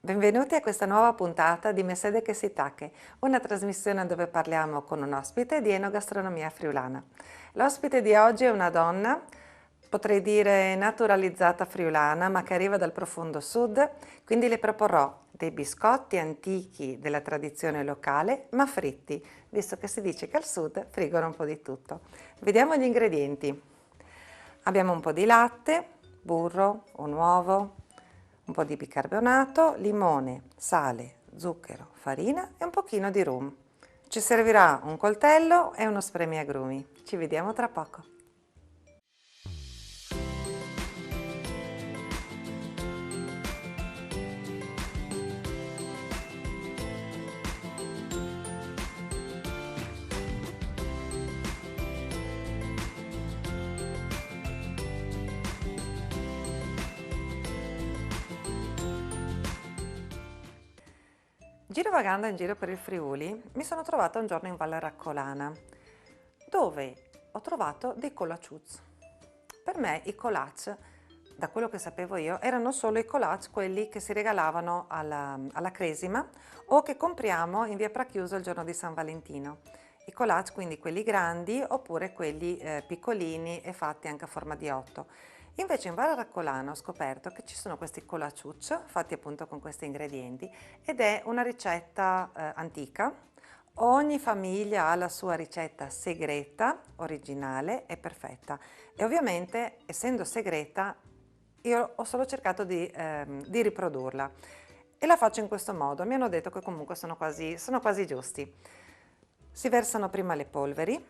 Benvenuti a questa nuova puntata di Mesede che si tacche, una trasmissione dove parliamo con un ospite di enogastronomia friulana. L'ospite di oggi è una donna, potrei dire naturalizzata friulana, ma che arriva dal profondo sud, quindi le proporrò dei biscotti antichi della tradizione locale, ma fritti, visto che si dice che al sud friggono un po' di tutto. Vediamo gli ingredienti. Abbiamo un po' di latte, burro, un uovo, un po' di bicarbonato, limone, sale, zucchero, farina e un pochino di rum. Ci servirà un coltello e uno spremiagrumi. Ci vediamo tra poco. Girovagando in giro per il Friuli, mi sono trovata un giorno in Valle Raccolana, dove ho trovato dei colacciuz. Per me i colac, da quello che sapevo io, erano solo i colac quelli che si regalavano alla Cresima o che compriamo in via Prachiuso il giorno di San Valentino. I colac, quindi quelli grandi oppure quelli piccolini e fatti anche a forma di otto. Invece in Valle Raccolana ho scoperto che ci sono questi colacciuccio fatti appunto con questi ingredienti ed è una ricetta antica. Ogni famiglia ha la sua ricetta segreta, originale e perfetta e ovviamente essendo segreta io ho solo cercato di riprodurla e la faccio in questo modo. Mi hanno detto che comunque sono quasi giusti. Si versano prima le polveri,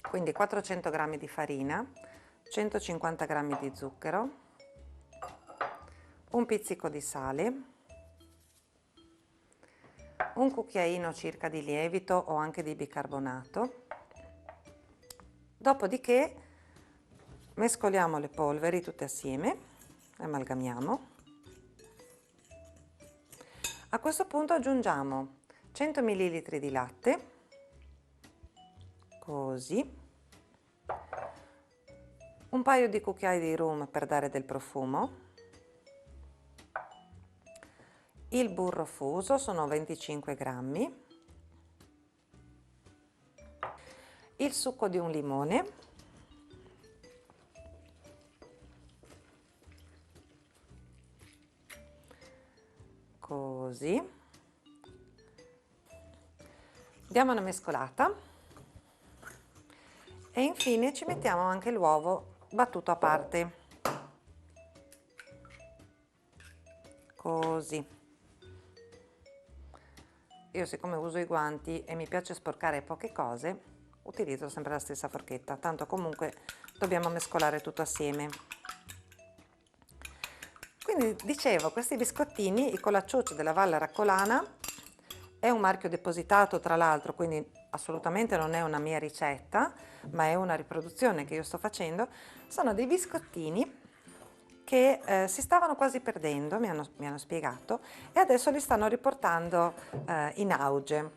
quindi 400 g di farina, 150 g di zucchero, un pizzico di sale, un cucchiaino circa di lievito o anche di bicarbonato. Dopodiché mescoliamo le polveri tutte assieme, amalgamiamo. A questo punto aggiungiamo 100 ml di latte, così, un paio di cucchiai di rum per dare del profumo, il burro fuso sono 25 grammi, il succo di un limone, così, diamo una mescolata e infine ci mettiamo anche l'uovo battuto a parte, così. Io siccome uso i guanti e mi piace sporcare poche cose, utilizzo sempre la stessa forchetta, tanto comunque dobbiamo mescolare tutto assieme. Quindi dicevo, questi biscottini, i colacciucci della Valle Raccolana, è un marchio depositato tra l'altro, quindi assolutamente non è una mia ricetta, ma è una riproduzione che io sto facendo, sono dei biscottini che si stavano quasi perdendo, mi hanno spiegato, e adesso li stanno riportando in auge.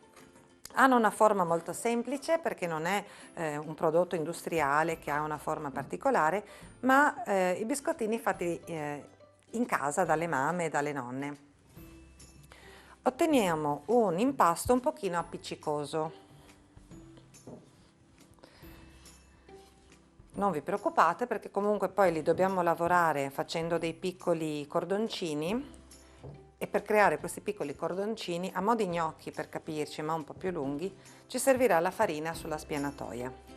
Hanno una forma molto semplice perché non è un prodotto industriale che ha una forma particolare, ma i biscottini fatti in casa dalle mamme e dalle nonne. Otteniamo un impasto un pochino appiccicoso. Non vi preoccupate perché comunque poi li dobbiamo lavorare facendo dei piccoli cordoncini e per creare questi piccoli cordoncini, a mo' di gnocchi per capirci, ma un po' più lunghi, ci servirà la farina sulla spianatoia.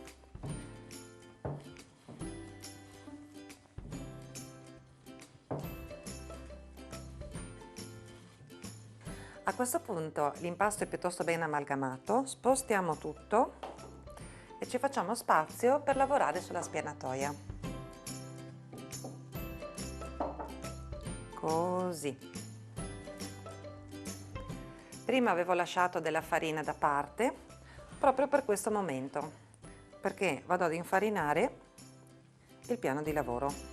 A questo punto l'impasto è piuttosto ben amalgamato, spostiamo tutto e ci facciamo spazio per lavorare sulla spianatoia. Così. Prima avevo lasciato della farina da parte, proprio per questo momento, perché vado ad infarinare il piano di lavoro.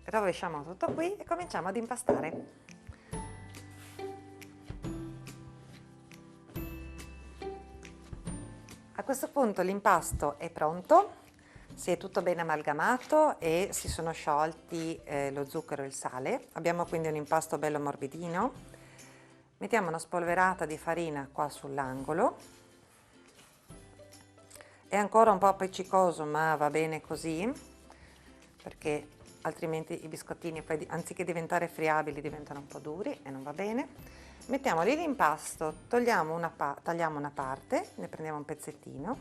Rovesciamo tutto qui e cominciamo ad impastare. A questo punto l'impasto è pronto, si è tutto ben amalgamato e si sono sciolti lo zucchero e il sale. Abbiamo quindi un impasto bello morbidino. Mettiamo una spolverata di farina qua sull'angolo. È ancora un po' appiccicoso, ma va bene così, perché altrimenti i biscottini poi anziché diventare friabili diventano un po' duri e non va bene. Mettiamo lì l'impasto, tagliamo una parte, ne prendiamo un pezzettino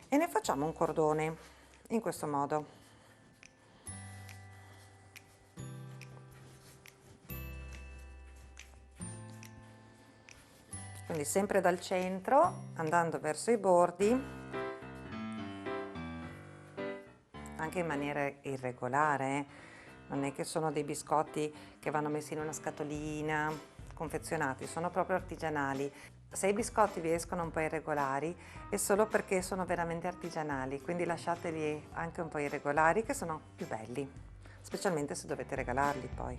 e ne facciamo un cordone, in questo modo. Quindi sempre dal centro, andando verso i bordi, anche in maniera irregolare, non è che sono dei biscotti che vanno messi in una scatolina, confezionati, sono proprio artigianali. Se i biscotti vi escono un po' irregolari è solo perché sono veramente artigianali, quindi lasciateli anche un po' irregolari che sono più belli, specialmente se dovete regalarli poi.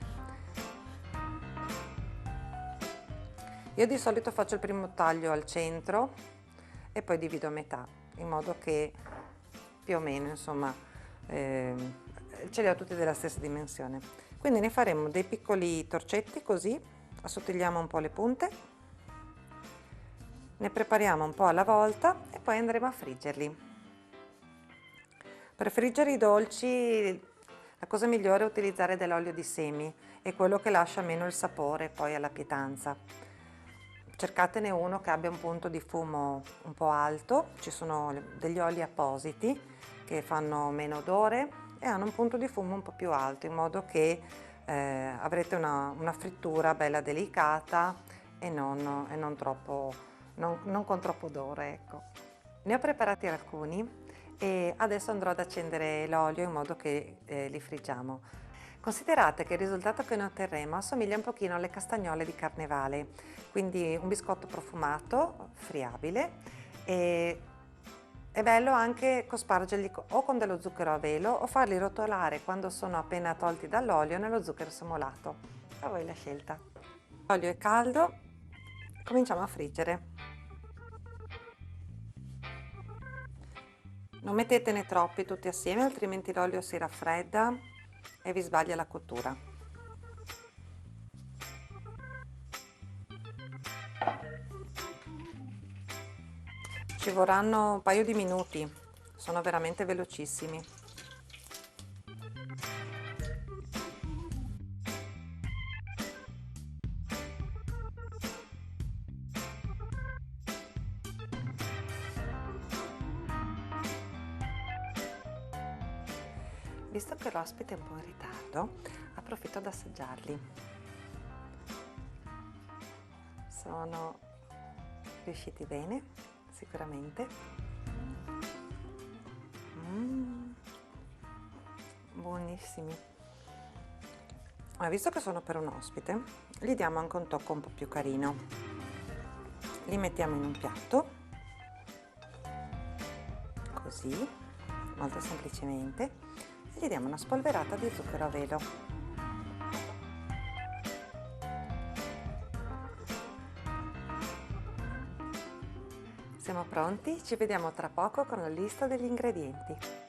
Io di solito faccio il primo taglio al centro e poi divido a metà, in modo che più o meno, insomma, ce li ho tutti della stessa dimensione. Quindi ne faremo dei piccoli torcetti così, assottigliamo un po' le punte, ne prepariamo un po' alla volta e poi andremo a friggerli. Per friggere i dolci la cosa migliore è utilizzare dell'olio di semi, è quello che lascia meno il sapore poi alla pietanza. Cercatene uno che abbia un punto di fumo un po' alto, ci sono degli oli appositi che fanno meno odore e hanno un punto di fumo un po' più alto, in modo che avrete una frittura bella delicata e non con troppo odore, ecco. Ne ho preparati alcuni e adesso andrò ad accendere l'olio in modo che li friggiamo. Considerate che il risultato che ne otterremo assomiglia un pochino alle castagnole di Carnevale, quindi un biscotto profumato, friabile, e è bello anche cospargerli o con dello zucchero a velo o farli rotolare quando sono appena tolti dall'olio nello zucchero semolato. A voi la scelta. L'olio è caldo, cominciamo a friggere. Non mettetene troppi tutti assieme, altrimenti l'olio si raffredda e vi sbaglia la cottura. Ci vorranno un paio di minuti, sono veramente velocissimi. Visto che l'ospite è un po' in ritardo, approfitto ad assaggiarli. Sono riusciti bene, sicuramente. Buonissimi. Ma visto che sono per un ospite, gli diamo anche un tocco un po' più carino. Li mettiamo in un piatto, così, molto semplicemente. E gli diamo una spolverata di zucchero a velo. Siamo pronti, ci vediamo tra poco con la lista degli ingredienti.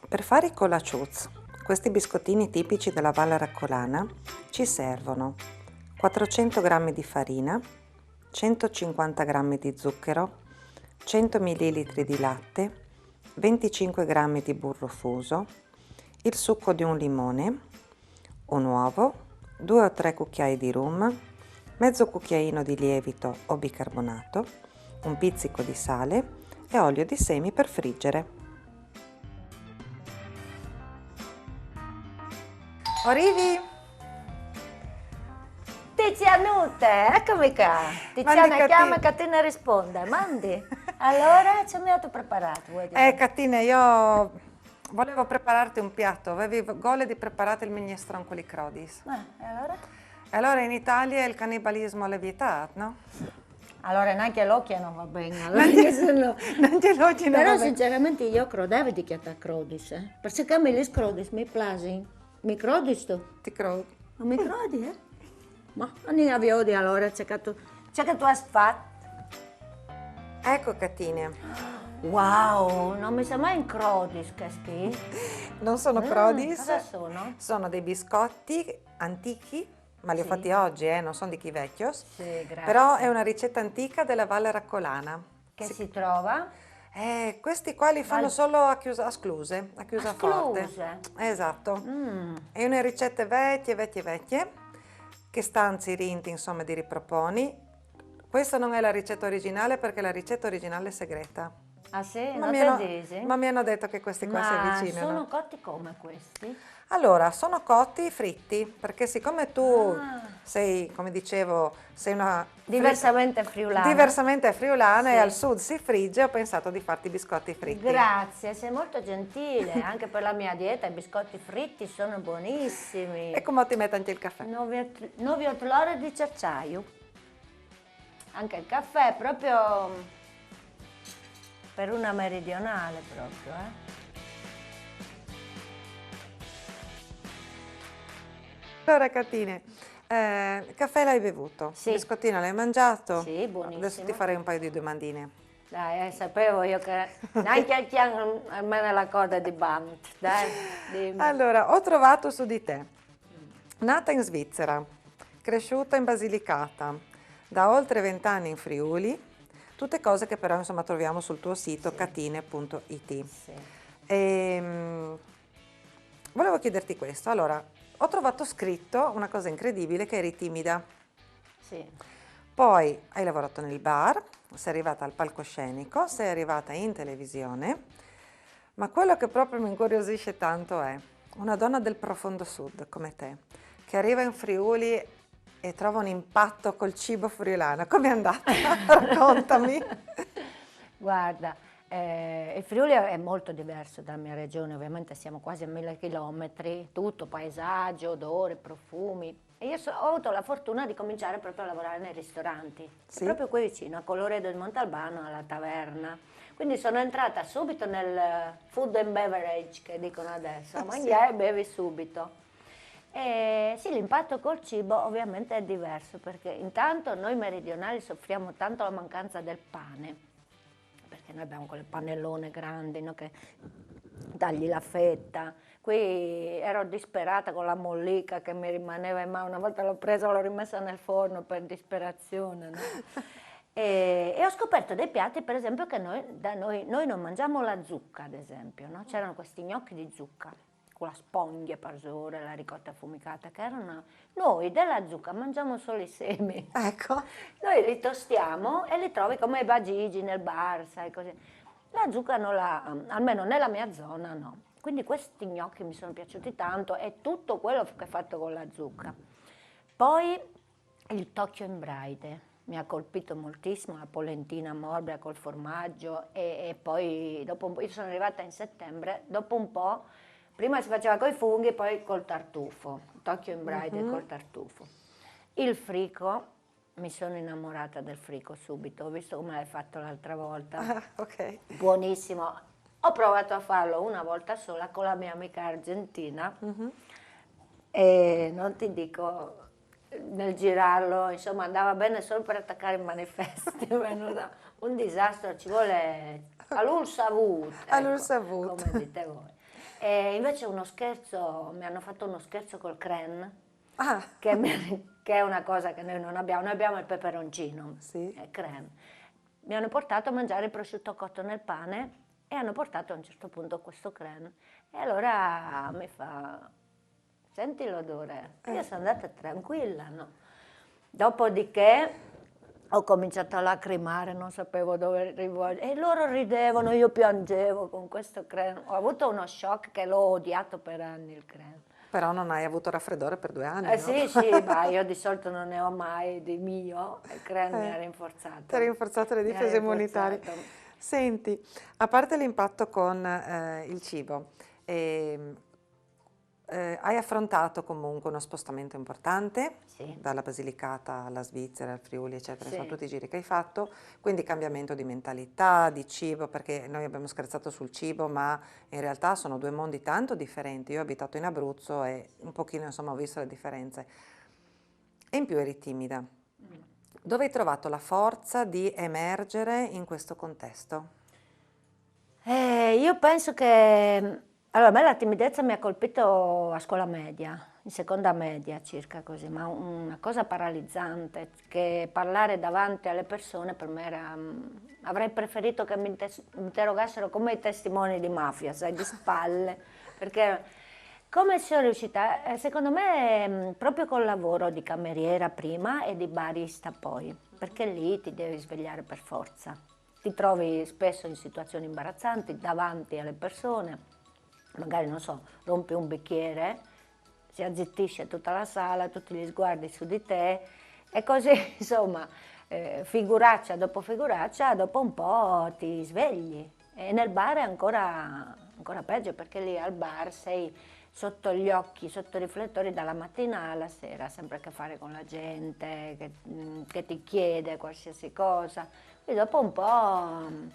Per fare i colacciuz, questi biscottini tipici della Valle Raccolana, ci servono 400 g di farina, 150 g di zucchero, 100 ml di latte, 25 g di burro fuso, il succo di un limone, un uovo, 2 o 3 cucchiai di rum, mezzo cucchiaino di lievito o bicarbonato, un pizzico di sale e olio di semi per friggere. Arrivi? Tizianute, eccomi qua. Tiziana chiama e Catina risponde. Mandi. Allora, ci mi hai preparato? Vuoi dire? Catina, io volevo prepararti un piatto. Avevi voglia di preparare il minestrone con i crodis. E allora? Allora in Italia il cannibalismo è vietato, no? Allora neanche l'occhio non va bene, allora che sono... Non te lo immagino, Però vabbè. sinceramente io credevo di chiamare crodis, perché a me le crodis mi piacciono. Mi crodis tu? Ti credo. Non mi credi, eh? Ma non avevo di allora, c'è che tu hai fatto. Ecco Catine, Wow, non mi sa mai in crodis, che schifo. non sono crodis, Cosa sono? sono dei biscotti antichi, ma li ho Sì. fatti oggi, non sono di Chivecchios, Sì, grazie. però è una ricetta antica della Valle Raccolana. Che si trova? Questi qua li fanno solo a chiusa, a scluse, a chiusa forte. Scluse? Esatto. Mm. È una ricette vecchie, che stanzi rinti, insomma, di riproponi. Questa non è la ricetta originale perché la ricetta originale è segreta. Ah sì? Ma Non mi te hanno, dici? ma mi hanno detto che questi qua si Ma avvicinano. sono cotti come questi? Allora, sono cotti fritti, perché siccome tu Ah. sei, come dicevo, sei una Diversamente friulana. diversamente friulana Sì. e al sud si frigge, ho pensato di farti i biscotti fritti. Grazie, sei molto gentile, anche per la mia dieta i biscotti fritti sono buonissimi. E come ti metto anche il caffè? 9 ore di acciaio. Anche il caffè proprio per una meridionale proprio, Allora, Catine, caffè l'hai bevuto? Sì. Biscottino l'hai mangiato? Sì, buonissimo. Adesso ti farei un paio di domandine. Dai, sapevo io che neanche chiamo almeno la coda di Band. Dai, dimmi. Allora, ho trovato su di te, nata in Svizzera, cresciuta in Basilicata, da oltre 20 anni in Friuli, tutte cose che però insomma troviamo sul tuo sito catine.it. Sì. Volevo chiederti questo, allora, ho trovato scritto una cosa incredibile, che eri timida, Sì. poi hai lavorato nel bar, sei arrivata al palcoscenico, sei arrivata in televisione, ma quello che proprio mi incuriosisce tanto è una donna del profondo sud come te, che arriva in Friuli e trova un impatto col cibo friulano. Com'è andata? Raccontami. Guarda, il Friuli è molto diverso dalla mia regione, ovviamente siamo quasi a 1000 chilometri, tutto paesaggio, odore, profumi. E io ho avuto la fortuna di cominciare proprio a lavorare nei ristoranti, Sì. proprio qui vicino, a Colloredo di Montalbano, alla taverna. Quindi sono entrata subito nel food and beverage, che dicono adesso, mangiare e bevi subito. E sì, l'impatto col cibo ovviamente è diverso, perché intanto noi meridionali soffriamo tanto la mancanza del pane, perché noi abbiamo quelle pannellone grandi, no, che tagli la fetta. Qui ero disperata con la mollica che mi rimaneva in mano, una volta l'ho presa e l'ho rimessa nel forno per disperazione, no? E ho scoperto dei piatti, per esempio, che noi non mangiamo la zucca, ad esempio, no? C'erano questi gnocchi di zucca, con la spoglia, parsore, la ricotta affumicata, che erano... Noi della zucca mangiamo solo i semi. Ecco. Noi li tostiamo e li trovi come i bagigi nel bar, sai così. La zucca non la, almeno nella mia zona no. Quindi questi gnocchi mi sono piaciuti tanto e tutto quello che è fatto con la zucca. Poi il Tokyo in braide. Mi ha colpito moltissimo la pollentina morbida col formaggio e poi dopo un po', io sono arrivata in settembre, dopo un po', prima si faceva coi funghi, poi col tartufo, Tokyo in braide col tartufo. Il frico, mi sono innamorata del frico subito, ho visto come l'hai fatto l'altra volta, Ah, ok. buonissimo. Ho provato a farlo una volta sola con la mia amica argentina e non ti dico, nel girarlo, insomma, andava bene solo per attaccare i manifesti, è venuto un disastro, ci vuole all'ul savut, All'ul savut. come dite voi. E invece uno scherzo, mi hanno fatto uno scherzo col crème, Ah, che è una cosa che noi non abbiamo, noi abbiamo il peperoncino, Sì. crème. Mi hanno portato a mangiare il prosciutto cotto nel pane e hanno portato a un certo punto questo crème. E allora mi fa, senti l'odore? Io sono andata tranquilla, no? Dopodiché ho cominciato a lacrimare, non sapevo dove rivolgere. E loro ridevano, io piangevo con questo crème. Ho avuto uno shock che l'ho odiato per anni il crème. però non hai avuto raffreddore per 2 anni, no? Sì, sì, ma io di solito non ne ho mai di mio, il crème mi ha rinforzato. Ti ha rinforzato le Mi ha difese immunitarie. rinforzato. Senti, a parte l'impatto con il cibo, Hai affrontato comunque uno spostamento importante, Sì. dalla Basilicata alla Svizzera, al Friuli, eccetera, Sì. sono tutti i giri che hai fatto, quindi cambiamento di mentalità, di cibo, perché noi abbiamo scherzato sul cibo, ma in realtà sono due mondi tanto differenti. Io ho abitato in Abruzzo e un pochino, insomma, ho visto le differenze. E in più eri timida. Dove hai trovato la forza di emergere in questo contesto? Io penso che, allora, a me la timidezza mi ha colpito a scuola media, in seconda media circa così, ma una cosa paralizzante, che parlare davanti alle persone per me era, avrei preferito che mi interrogassero come i testimoni di mafia, sai, di spalle, perché come sono riuscita? Secondo me proprio col lavoro di cameriera prima e di barista poi, perché lì ti devi svegliare per forza. Ti trovi spesso in situazioni imbarazzanti davanti alle persone, magari non so, rompi un bicchiere, si azzittisce tutta la sala, tutti gli sguardi su di te e così insomma figuraccia dopo figuraccia, dopo un po' ti svegli. E nel bar è ancora peggio perché lì al bar sei sotto gli occhi, sotto i riflettori dalla mattina alla sera, sempre a che fare con la gente che ti chiede qualsiasi cosa. E dopo un po'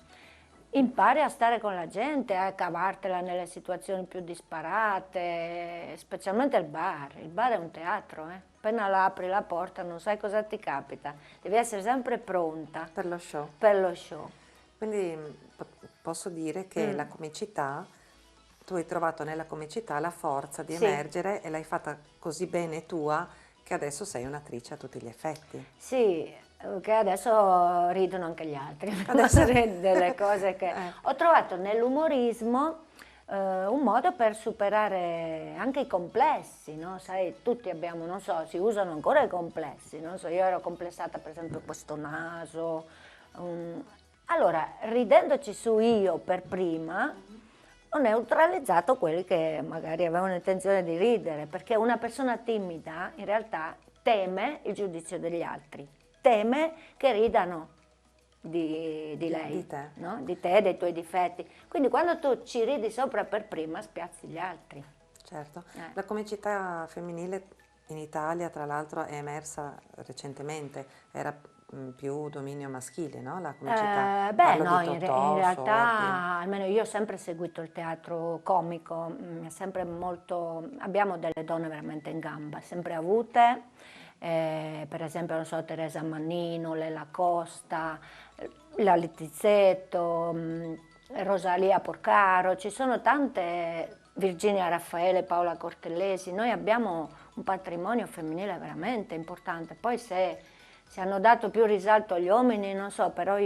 impari a stare con la gente, a cavartela nelle situazioni più disparate, specialmente il bar. Il bar è un teatro, eh. Appena apri la porta non sai cosa ti capita, devi essere sempre pronta Per lo show. per lo show. Quindi posso dire che la comicità, tu hai trovato nella comicità la forza di Sì. emergere e l'hai fatta così bene tua che adesso sei un'attrice a tutti gli effetti. Sì, che adesso ridono anche gli altri, Adesso- delle cose che... Ho trovato nell'umorismo un modo per superare anche i complessi, no? Sai, tutti abbiamo, non so, si usano ancora i complessi, non so, io ero complessata per esempio questo naso. Allora, ridendoci su io per prima, ho neutralizzato quelli che magari avevano intenzione di ridere, perché una persona timida in realtà teme il giudizio degli altri, teme che ridano di lei, di te. no? Di te, dei tuoi difetti. Quindi quando tu ci ridi sopra per prima, spiazzi gli altri. Certo, la comicità femminile in Italia tra l'altro è emersa recentemente, era più dominio maschile, no? La comicità, Beh, parlo no, di in Totò, realtà, Sordi. almeno io ho sempre seguito il teatro comico, mi è sempre molto, abbiamo delle donne veramente in gamba, sempre avute, per esempio, non so, Teresa Mannino, Lela Costa, la Littizzetto, Rosalia Porcaro, ci sono tante, Virginia Raffaele, Paola Cortellesi, noi abbiamo un patrimonio femminile veramente importante, poi se hanno dato più risalto agli uomini, non so, però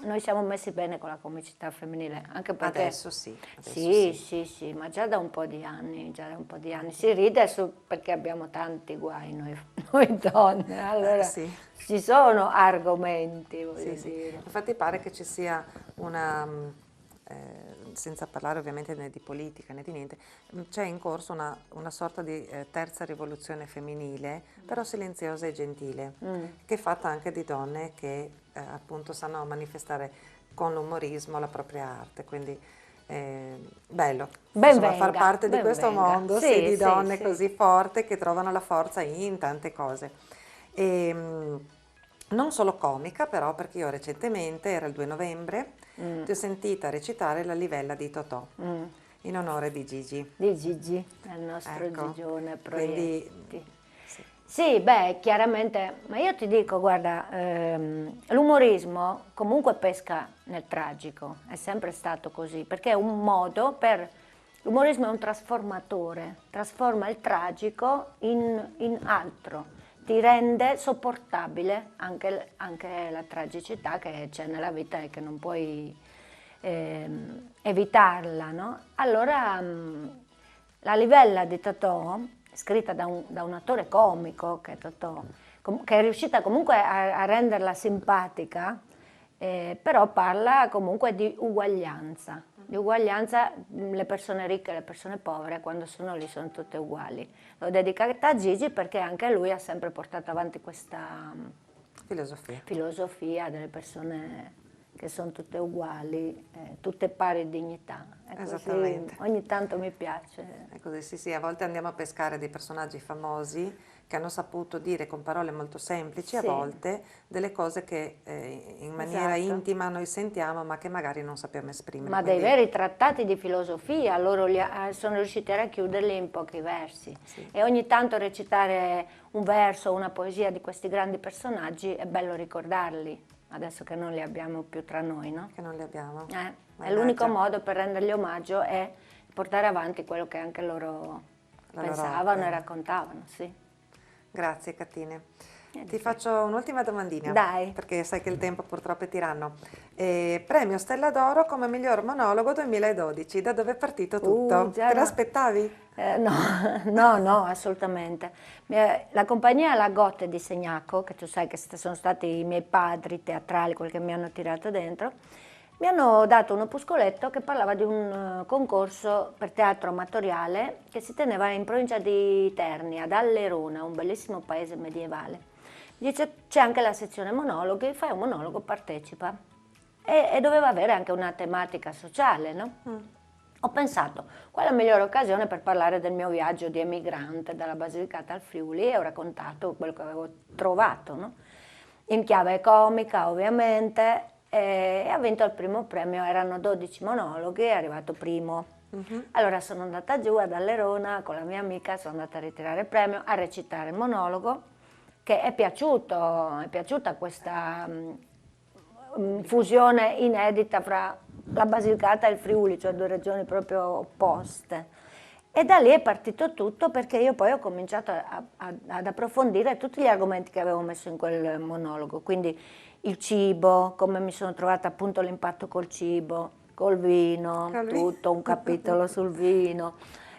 noi siamo messi bene con la comicità femminile, anche perché... Adesso sì, adesso Sì, sì. sì, sì, ma già da un po' di anni, già da un po' di anni. Si ride perché abbiamo tanti guai noi donne, allora Sì. ci sono argomenti, voglio Sì, sì. dire. Infatti pare che ci sia una, senza parlare ovviamente né di politica né di niente, c'è in corso una sorta di terza rivoluzione femminile, però silenziosa e gentile, che è fatta anche di donne che appunto sanno manifestare con l'umorismo la propria arte, quindi bello, Ben insomma, far venga, parte di ben questo venga. mondo, Sì, sì, di sì, donne sì. così forti che trovano la forza in tante cose. E, non solo comica però, perché io recentemente, era il 2 novembre, ti ho sentita recitare La livella di Totò, in onore di Gigi. Di Gigi, il nostro Ecco, Gigione quindi Proietti. sì, Sì, beh, chiaramente, ma io ti dico, guarda, l'umorismo comunque pesca nel tragico, è sempre stato così, perché è un modo per... L'umorismo è un trasformatore, trasforma il tragico in altro, ti rende sopportabile anche la tragicità che c'è nella vita e che non puoi evitarla, no? Allora, la livella di Totò, scritta da un attore comico, che è Totò, che è riuscita comunque a renderla simpatica, però parla comunque di uguaglianza. Di uguaglianza, le persone ricche e le persone povere quando sono lì sono tutte uguali. L'ho dedicata a Gigi perché anche lui ha sempre portato avanti questa filosofia. filosofia delle persone che sono tutte uguali, tutte pari dignità. E così Esattamente. ogni tanto mi piace. È così, sì, sì, a volte andiamo a pescare dei personaggi famosi che hanno saputo dire con parole molto semplici, a Sì. volte, delle cose che in maniera Esatto. intima noi sentiamo, ma che magari non sappiamo esprimere. Ma dei Quindi, veri trattati di filosofia, loro sono riusciti a racchiuderli in pochi versi. sì, E ogni tanto recitare un verso, una poesia di questi grandi personaggi è bello ricordarli, adesso che non li abbiamo più tra noi, no? che non li abbiamo. È l'unico Mannaggia. modo per rendergli omaggio è portare avanti quello che anche loro La loro pensavano e opera. raccontavano, sì. Grazie Catine. di Ti che. faccio un'ultima domandina, Dai. perché sai che il tempo purtroppo è tiranno. Premio Stella d'Oro come miglior monologo 2012, da dove è partito tutto? già Te no. l'aspettavi? No, no, assolutamente. La compagnia La Gotte di Segnaco, che tu sai che sono stati i miei padri teatrali, quelli che mi hanno tirato dentro, mi hanno dato un opuscoletto che parlava di un concorso per teatro amatoriale che si teneva in provincia di Terni, ad Allerona, un bellissimo paese medievale. Dice, c'è anche la sezione monologhi, fai un monologo, partecipa. E doveva avere anche una tematica sociale, no? Ho pensato, qual è la migliore occasione per parlare del mio viaggio di emigrante dalla Basilicata al Friuli, e ho raccontato quello che avevo trovato, no? In chiave comica, ovviamente, e ha vinto il primo premio. Erano 12 monologhi, è arrivato primo. Allora sono andata giù ad Allerona con la mia amica, sono andata a ritirare il premio, a recitare il monologo, che è piaciuta questa fusione inedita fra la Basilicata e il Friuli, cioè due regioni proprio opposte. E da lì è partito tutto, perché io poi ho cominciato ad approfondire tutti gli argomenti che avevo messo in quel monologo, quindi il cibo, come mi sono trovata appunto l'impatto col cibo, col vino, tutto un capitolo sul vino,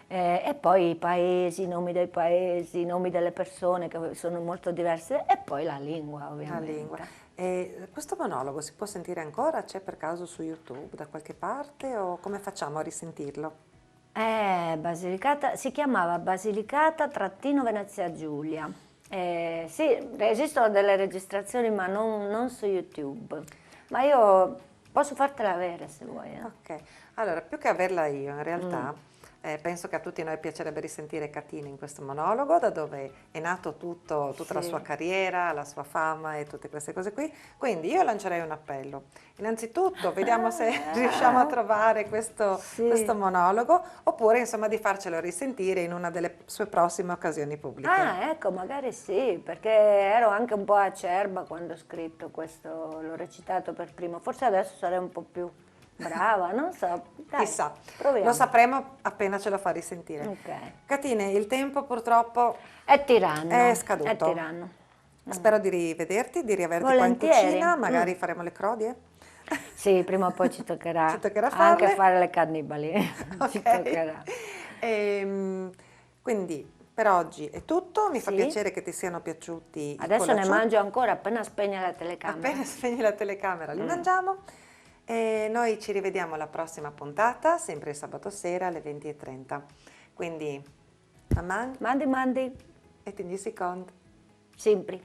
e poi i paesi, i nomi dei paesi, i nomi delle persone che sono molto diverse, e poi la lingua, La ovviamente. lingua. E questo monologo si può sentire ancora? C'è per caso su YouTube da qualche parte o come facciamo a risentirlo? Basilicata, si chiamava Basilicata-Venezia Giulia. Sì, esistono delle registrazioni, ma non su YouTube. Ma io posso fartela avere se vuoi. Ok, allora più che averla io, in realtà penso che a tutti noi piacerebbe risentire Catine in questo monologo, da dove è nato tutta la Sì. sua carriera, la sua fama e tutte queste cose qui. Quindi io lancerei un appello. Innanzitutto vediamo se riusciamo a trovare questo Sì. monologo, oppure insomma di farcelo risentire in una delle sue prossime occasioni pubbliche. Ah, ecco, magari sì, perché ero anche un po' acerba quando ho scritto questo, l'ho recitato per primo. Forse adesso sarei un po' più brava, non so. Dai, Chissà, proviamo. lo sapremo appena ce lo fa risentire. Ok. Catine, il tempo purtroppo È tiranno. è scaduto. È tiranno. Spero di rivederti, di riaverti qua in Volentieri. cucina, magari faremo le crodie. Sì, prima o poi ci toccherà, Ci toccherà anche farle. fare le cannibali. Ci Ok. toccherà. Quindi per oggi è tutto, mi fa Sì. piacere che ti siano piaciuti i Adesso ne colacciù. mangio ancora appena spegne la telecamera. Appena spegni la telecamera li mangiamo e noi ci rivediamo alla prossima puntata, sempre il sabato sera alle 20:30. Quindi, a man Mandi, e ti secondi. sempre.